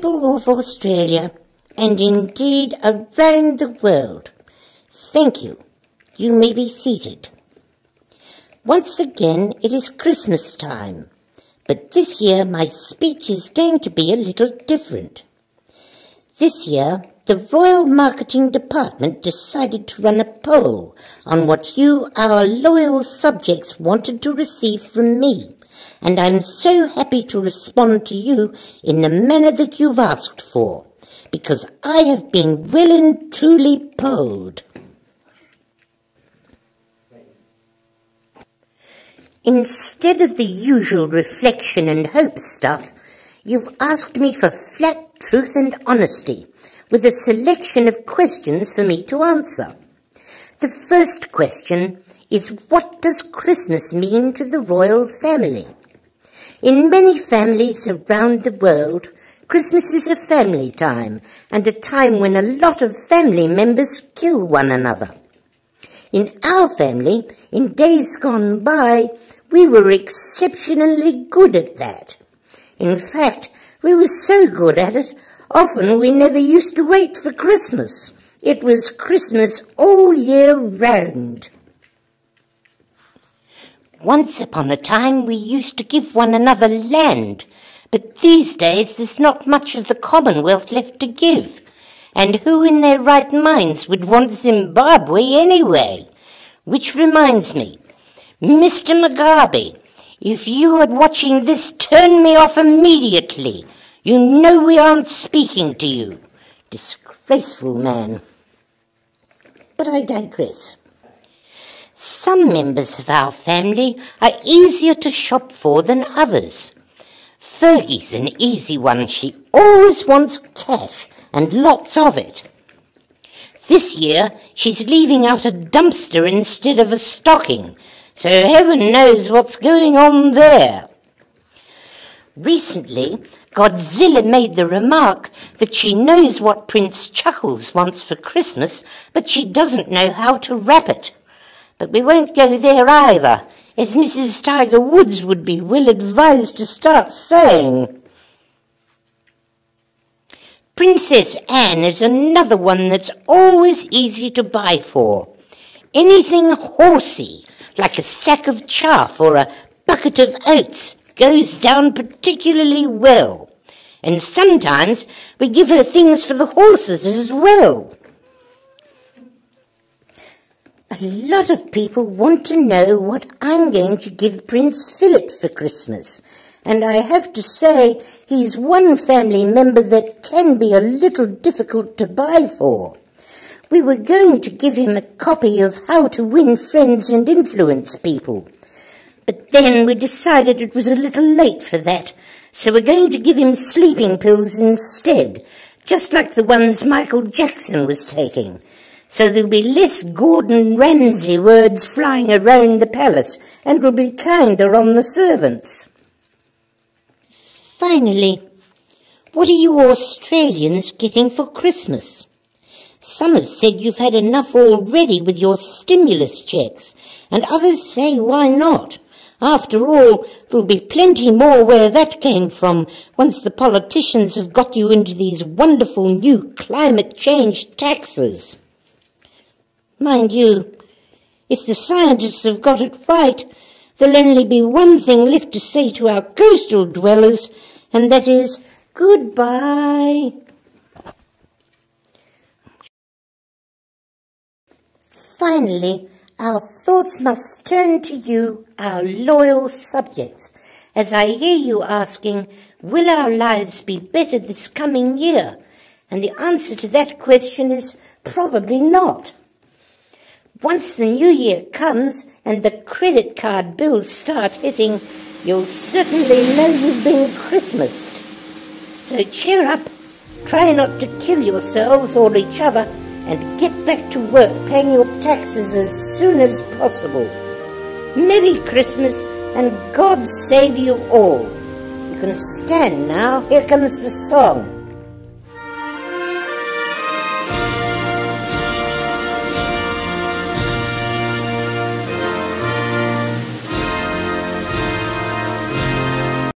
people of Australia, and indeed around the world, thank you. You may be seated. Once again, it is Christmas time, but this year my speech is going to be a little different. This year, the Royal Marketing Department decided to run a poll on what you, our loyal subjects, wanted to receive from me, and I'm so happy to respond to you in the manner that you've asked for, because I have been well and truly polled. Instead of the usual reflection and hope stuff, you've asked me for flat truth and honesty, with a selection of questions for me to answer. The first question is, what does Christmas mean to the royal family? In many families around the world, Christmas is a family time, and a time when a lot of family members kill one another. In our family, in days gone by, we were exceptionally good at that. In fact, we were so good at it, often we never used to wait for Christmas. It was Christmas all year round. Once upon a time we used to give one another land, but these days there's not much of the Commonwealth left to give. And who in their right minds would want Zimbabwe anyway? Which reminds me, Mr. Mugabe, if you are watching this, turn me off immediately. You know we aren't speaking to you. Disgraceful man. But I digress. Some members of our family are easier to shop for than others. Fergie's an easy one. She always wants cash, and lots of it. This year she's leaving out a dumpster instead of a stocking, so heaven knows what's going on there. Recently, Godzilla made the remark that she knows what Prince Chuckles wants for Christmas, but she doesn't know how to wrap it. But we won't go there either, as Mrs. Tiger Woods would be well advised to start saying. Princess Anne is another one that's always easy to buy for. Anything horsey, like a sack of chaff or a bucket of oats, goes down particularly well. And sometimes we give her things for the horses as well. A lot of people want to know what I'm going to give Prince Philip for Christmas, and I have to say he's one family member that can be a little difficult to buy for. We were going to give him a copy of How to Win Friends and Influence People, but then we decided it was a little late for that, so we're going to give him sleeping pills instead, just like the ones Michael Jackson was taking. So there'll be less Gordon Ramsay words flying around the palace, and we'll be kinder on the servants. Finally, what are you Australians getting for Christmas? Some have said you've had enough already with your stimulus checks, and others say why not? After all, there'll be plenty more where that came from once the politicians have got you into these wonderful new climate change taxes. Mind you, if the scientists have got it right, there'll only be one thing left to say to our coastal dwellers, and that is goodbye. Finally, our thoughts must turn to you, our loyal subjects, as I hear you asking, will our lives be better this coming year? And the answer to that question is probably not. Once the new year comes and the credit card bills start hitting, you'll certainly know you've been Christmased. So cheer up, try not to kill yourselves or each other, and get back to work paying your taxes as soon as possible. Merry Christmas, and God save you all. You can stand now. Here comes the song.